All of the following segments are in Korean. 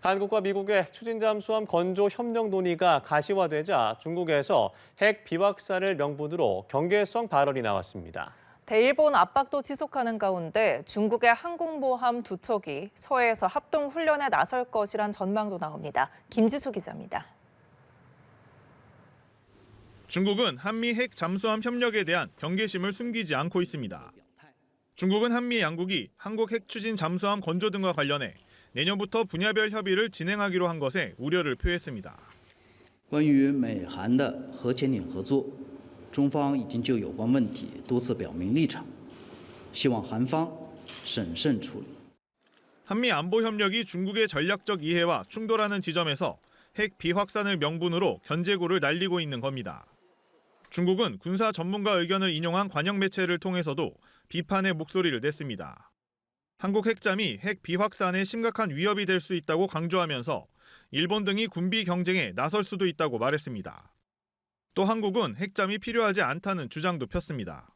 한국과 미국의 추진 잠수함 건조 협력 논의가 가시화되자 중국에서 핵 비확산을 명분으로 경계성 발언이 나왔습니다. 대일본 압박도 지속하는 가운데 중국의 항공모함 두 척이 서해에서 합동 훈련에 나설 것이란 전망도 나옵니다. 김지수 기자입니다. 중국은 한미 핵 잠수함 협력에 대한 경계심을 숨기지 않고 있습니다. 중국은 한미 양국이 한국 핵 추진 잠수함 건조 등과 관련해 내년부터 분야별 협의를 진행하기로 한 것에 우려를 표했습니다. 关于美韩的核潜艇合作，中方已经就有关问题多次表明立场，希望韩方审慎处理。 한미 안보 협력이 중국의 전략적 이해와 충돌하는 지점에서 핵 비확산을 명분으로 견제구를 날리고 있는 겁니다. 중국은 군사 전문가 의견을 인용한 관영 매체를 통해서도 비판의 목소리를 냈습니다. 한국 핵잠이 핵 비확산에 심각한 위협이 될 수 있다고 강조하면서 일본 등이 군비 경쟁에 나설 수도 있다고 말했습니다. 또 한국은 핵잠이 필요하지 않다는 주장도 폈습니다.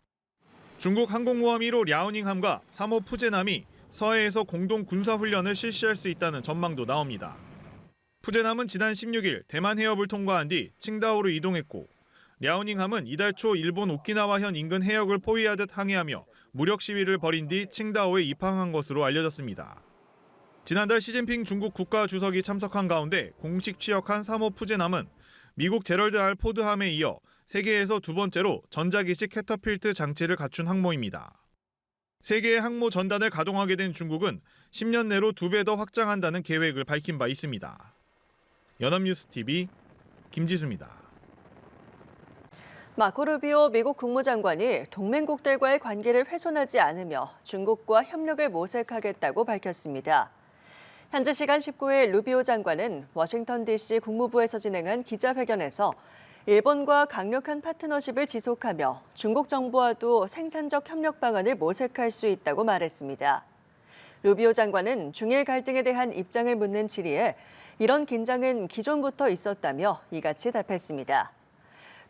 중국 항공모함 1호 랴오닝함과 3호 푸제남이 서해에서 공동 군사훈련을 실시할 수 있다는 전망도 나옵니다. 푸제남은 지난 16일 대만 해협을 통과한 뒤 칭다오로 이동했고 랴오닝함은 이달 초 일본 오키나와현 인근 해역을 포위하듯 항해하며 무력 시위를 벌인 뒤 칭다오에 입항한 것으로 알려졌습니다. 지난달 시진핑 중국 국가주석이 참석한 가운데 공식 취역한 3호 푸제남은 미국 제럴드 R 포드함에 이어 세계에서 두 번째로 전자기식 캐터필트 장치를 갖춘 항모입니다. 세 개의 항모 전단을 가동하게 된 중국은 10년 내로 2배 더 확장한다는 계획을 밝힌 바 있습니다. 연합뉴스TV 김지수입니다. 마코 루비오 미국 국무장관이 동맹국들과의 관계를 훼손하지 않으며 중국과 협력을 모색하겠다고 밝혔습니다. 현지 시간 19일 루비오 장관은 워싱턴 DC 국무부에서 진행한 기자회견에서 일본과 강력한 파트너십을 지속하며 중국 정부와도 생산적 협력 방안을 모색할 수 있다고 말했습니다. 루비오 장관은 중일 갈등에 대한 입장을 묻는 질의에 이런 긴장은 기존부터 있었다며 이같이 답했습니다.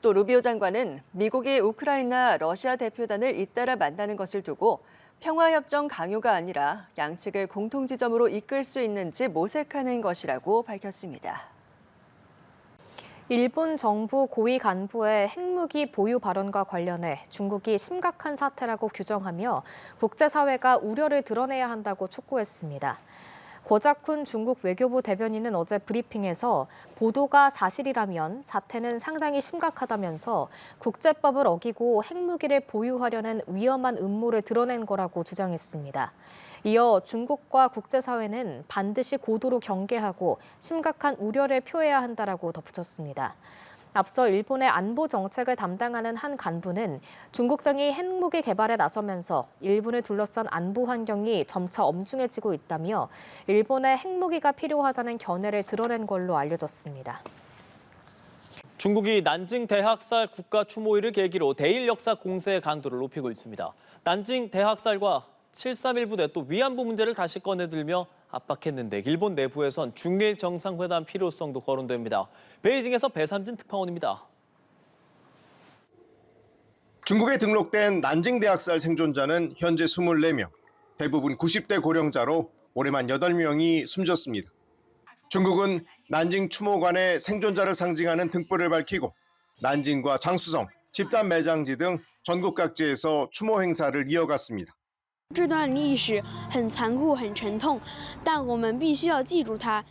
또 루비오 장관은 미국이 우크라이나, 러시아 대표단을 잇따라 만나는 것을 두고 평화협정 강요가 아니라 양측을 공통지점으로 이끌 수 있는지 모색하는 것이라고 밝혔습니다. 일본 정부 고위 간부의 핵무기 보유 발언과 관련해 중국이 심각한 사태라고 규정하며 국제사회가 우려를 드러내야 한다고 촉구했습니다. 고작훈 중국 외교부 대변인은 어제 브리핑에서 보도가 사실이라면 사태는 상당히 심각하다면서 국제법을 어기고 핵무기를 보유하려는 위험한 음모를 드러낸 거라고 주장했습니다. 이어 중국과 국제사회는 반드시 고도로 경계하고 심각한 우려를 표해야 한다라고 덧붙였습니다. 앞서 일본의 안보 정책을 담당하는 한 간부는 중국 등이 핵무기 개발에 나서면서 일본을 둘러싼 안보 환경이 점차 엄중해지고 있다며 일본에 핵무기가 필요하다는 견해를 드러낸 걸로 알려졌습니다. 중국이 난징 대학살 국가 추모일을 계기로 대일 역사 공세의 강도를 높이고 있습니다. 난징 대학살과 7.31 부대 또 위안부 문제를 다시 꺼내들며 압박했는데 일본 내부에선 중일 정상회담 필요성도 거론됩니다. 베이징에서 배삼진 특파원입니다. 중국에 등록된 난징 대학살 생존자는 현재 24명, 대부분 90대 고령자로 올해만 8명이 숨졌습니다. 중국은 난징 추모관에 생존자를 상징하는 등불을 밝히고 난징과 장수성, 집단 매장지 등 전국 각지에서 추모 행사를 이어갔습니다. 这段历史很残酷、很沉痛，但我们必须要记住它。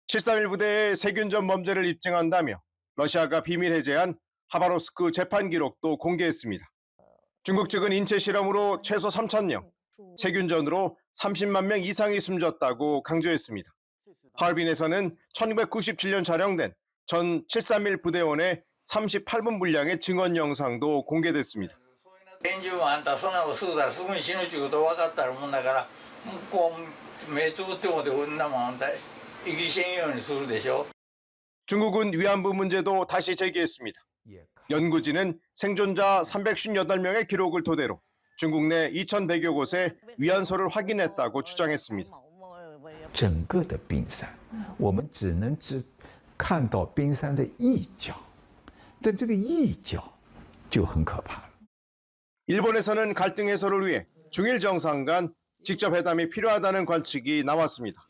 7.31 부대의 세균전 범죄를 입증한다며 러시아가 비밀 해제한 하바롭스크 재판 기록도 공개했습니다. 중국 측은 인체 실험으로 최소 3,000명, 세균전으로 30만 명 이상이 숨졌다고 강조했습니다. 하얼빈에서는 1997년 촬영된 전 7.31 부대원의 38분 분량의 증언 영상도 공개됐습니다. 拳銃もあんたそんなの吸うたらすぐに死ぬってこと分かったらもんだからこう目つぶってもってこんなもんあんた息せんようにするでしょ. 중국은 위안부 문제도 다시 제기했습니다. 연구진은生존자 358명의 기록을 토대로 중국 내 2,100여 곳에 위안소를 확인했다고 주장했습니다. 整个的冰山，我们只能看到冰山的一角，但这个一角就很可怕了。 일본에서는 갈등 해소를 위해 중일 정상 간 직접 회담이 필요하다는 관측이 나왔습니다.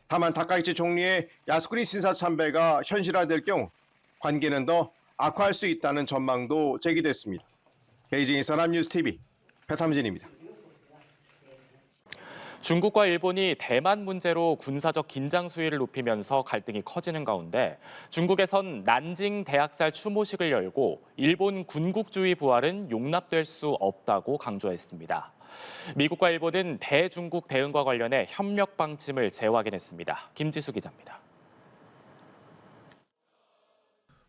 다만 다카이치 총리의 야스쿠니 신사 참배가 현실화될 경우 관계는 더 악화할 수 있다는 전망도 제기됐습니다. 베이징에서 남뉴스TV 배삼진입니다. 중국과 일본이 대만 문제로 군사적 긴장 수위를 높이면서 갈등이 커지는 가운데 중국에선 난징 대학살 추모식을 열고 일본 군국주의 부활은 용납될 수 없다고 강조했습니다. 미국과 일본은 대중국 대응과 관련해 협력 방침을 재확인했습니다. 김지수 기자입니다.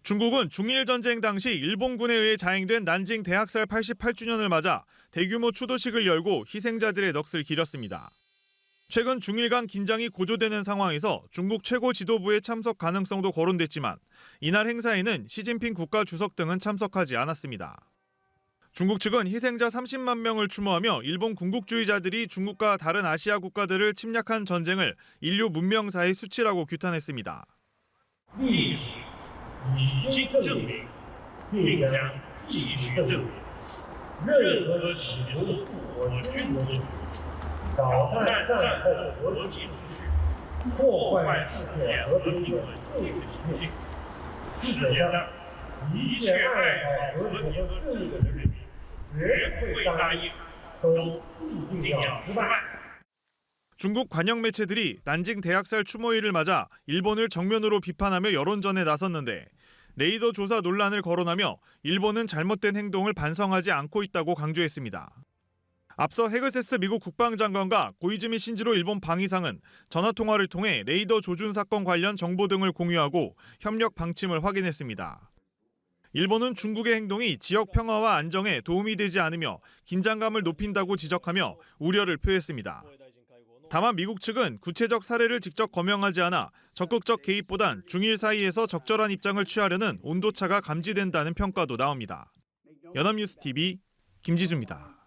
중국은 중일 전쟁 당시 일본군에 의해 자행된 난징 대학살 88주년을 맞아 대규모 추도식을 열고 희생자들의 넋을 기렸습니다. 최근 중일 간 긴장이 고조되는 상황에서 중국 최고 지도부의 참석 가능성도 거론됐지만 이날 행사에는 시진핑 국가주석 등은 참석하지 않았습니다. 중국 측은 희생자 30만 명을 추모하며 일본 군국주의자들이 중국과 다른 아시아 국가들을 침략한 전쟁을 인류 문명사의 수치라고 규탄했습니다. 已经证明，并将继续证明，任何企图复国军国主义、扰乱战后国际秩序、破坏世界和平稳定的行径，世界上一切爱好和平和正义的人民绝不会答应，都注定要失败。 중국 관영 매체들이 난징 대학살 추모일을 맞아 일본을 정면으로 비판하며 여론전에 나섰는데 레이더 조사 논란을 거론하며 일본은 잘못된 행동을 반성하지 않고 있다고 강조했습니다. 앞서 헤그세스 미국 국방장관과 고이즈미 신지로 일본 방위상은 전화통화를 통해 레이더 조준 사건 관련 정보 등을 공유하고 협력 방침을 확인했습니다. 일본은 중국의 행동이 지역 평화와 안정에 도움이 되지 않으며 긴장감을 높인다고 지적하며 우려를 표했습니다. 다만 미국 측은 구체적 사례를 직접 거명하지 않아 적극적 개입보단 중일 사이에서 적절한 입장을 취하려는 온도차가 감지된다는 평가도 나옵니다. 연합뉴스TV 김지수입니다.